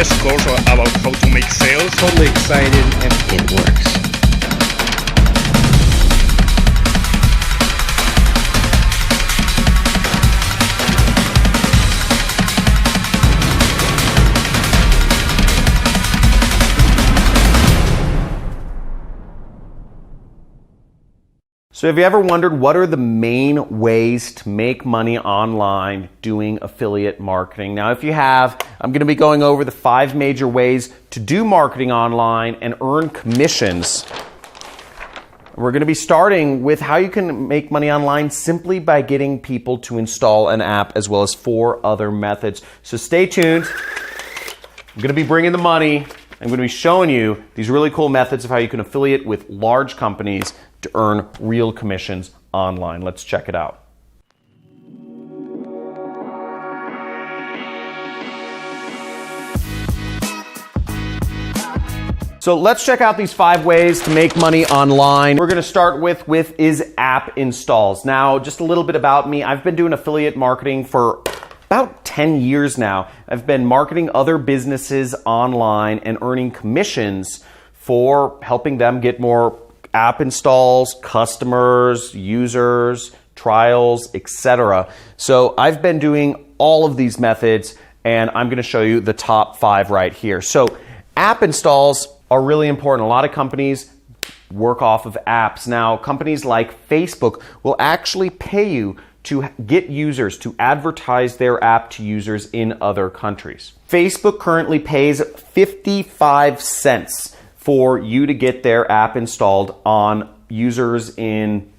best course about how to make sales. Totally excited and it works. So have you ever wondered what are the main ways to make money online doing affiliate marketing? Now, if you have, I'm going to be going over the 5 major ways to do marketing online and earn commissions. We're going to be starting with how you can make money online simply by getting people to install an app, as well as 4 other methods. So stay tuned. I'm going to be bringing the money. I'm going to be showing you these really cool methods of how you can affiliate with large companies to earn real commissions online. Let's check it out. So let's check out these 5 ways to make money online. We're gonna start with is app installs. Now, just a little bit about me. I've been doing affiliate marketing for about 10 years now. I've been marketing other businesses online and earning commissions for helping them get more app installs, customers, users, trials, etc. So I've been doing all of these methods, and I'm going to show you the top 5 right here. So app installs are really important. A lot of companies work off of apps. Now, companies like Facebook will actually pay you to get users to advertise their app to users in other countries. Facebook currently pays 55 cents for you to get their app installed on users in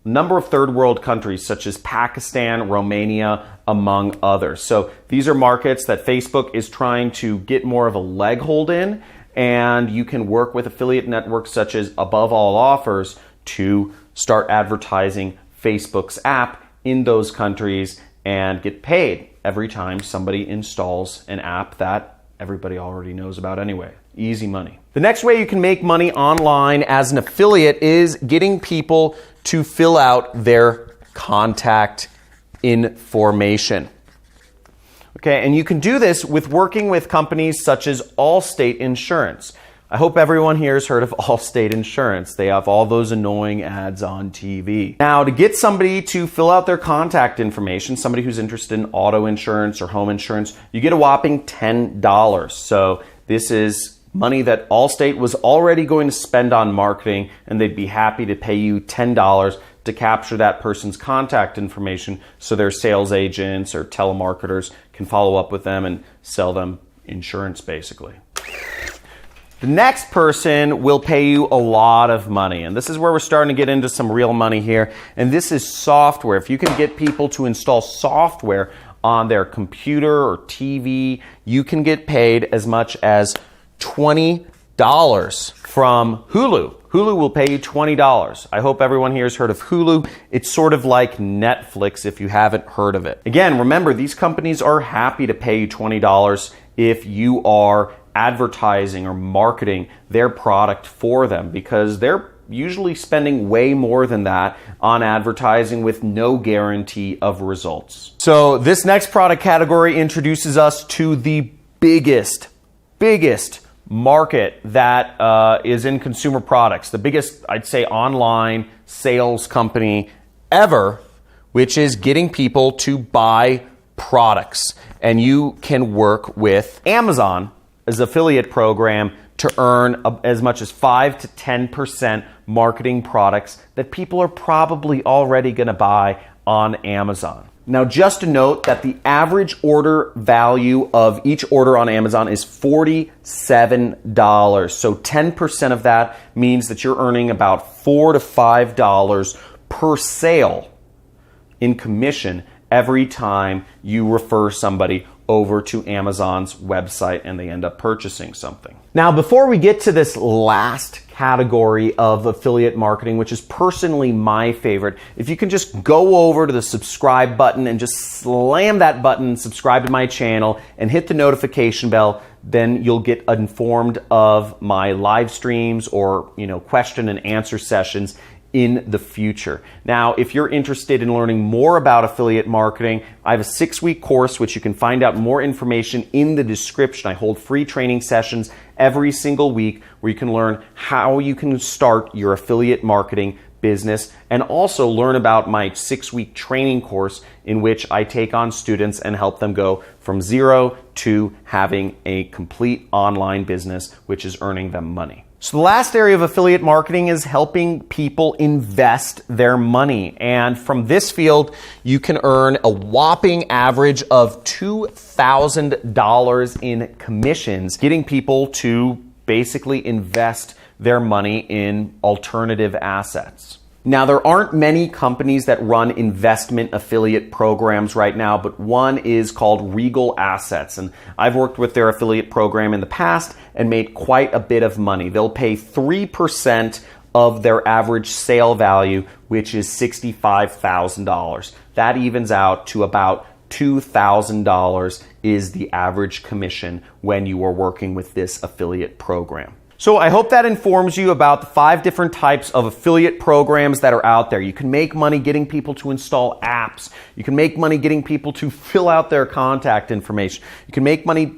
a number of third world countries such as Pakistan, Romania, among others. So these are markets that Facebook is trying to get more of a leg hold in, and you can work with affiliate networks such as Above All Offers to start advertising Facebook's app in those countries and get paid every time somebody installs an app that everybody already knows about anyway. Easy money. The next way you can make money online as an affiliate is getting people to fill out their contact information. Okay, and you can do this with working with companies such as Allstate Insurance. I hope everyone here has heard of Allstate Insurance. They have all those annoying ads on TV. Now, to get somebody to fill out their contact information, somebody who's interested in auto insurance or home insurance, you get a whopping $10. So this is money that Allstate was already going to spend on marketing, and they'd be happy to pay you $10 to capture that person's contact information so their sales agents or telemarketers can follow up with them and sell them insurance, basically. The next person will pay you a lot of money, and this is where we're starting to get into some real money here, and this is software. If you can get people to install software on their computer or TV, you can get paid as much as $20 from Hulu. Hulu will pay you $20. I hope everyone here has heard of Hulu. It's sort of like Netflix if you haven't heard of it. Again, remember, these companies are happy to pay you $20 if you are advertising or marketing their product for them, because they're usually spending way more than that on advertising with no guarantee of results. So this next product category introduces us to the biggest market that is in consumer products, the biggest, I'd say, online sales company ever, which is getting people to buy products. And you can work with Amazon as affiliate program to earn as much as 5 to 10% marketing products that people are probably already going to buy on Amazon. Now, just to note that the average order value of each order on Amazon is $47. So 10% of that means that you're earning about $4 to $5 per sale in commission every time you refer somebody over to Amazon's website and they end up purchasing something. Now, before we get to this last category of affiliate marketing, which is personally my favorite, if you can just go over to the subscribe button and just slam that button, subscribe to my channel, and hit the notification bell, then you'll get informed of my live streams or question and answer sessions in the future. Now, if you're interested in learning more about affiliate marketing, I have a 6-week course which you can find out more information in the description. I hold free training sessions every single week where you can learn how you can start your affiliate marketing business, and also learn about my 6-week training course in which I take on students and help them go from zero to having a complete online business which is earning them money. So the last area of affiliate marketing is helping people invest their money. And from this field, you can earn a whopping average of $2,000 in commissions, getting people to basically invest their money in alternative assets. Now, there aren't many companies that run investment affiliate programs right now, but one is called Regal Assets. And I've worked with their affiliate program in the past and made quite a bit of money. They'll pay 3% of their average sale value, which is $65,000. That evens out to about $2,000 is the average commission when you are working with this affiliate program. So I hope that informs you about the 5 different types of affiliate programs that are out there. You can make money getting people to install apps. You can make money getting people to fill out their contact information. You can make money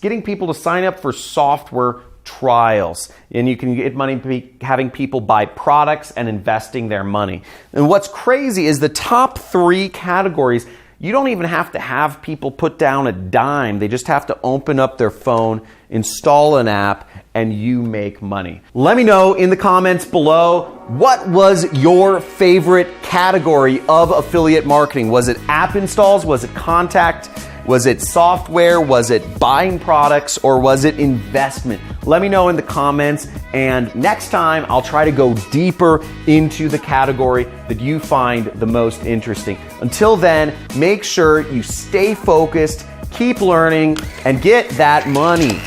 getting people to sign up for software trials. And you can get money having people buy products and investing their money. And what's crazy is the top 3 categories, you don't even have to have people put down a dime. They just have to open up their phone, install an app, and you make money. Let me know in the comments below, what was your favorite category of affiliate marketing? Was it app installs? Was it contact? Was it software? Was it buying products? Or was it investment? Let me know in the comments, and next time I'll try to go deeper into the category that you find the most interesting. Until then, make sure you stay focused, keep learning, and get that money.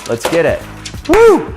Let's get it. Woo!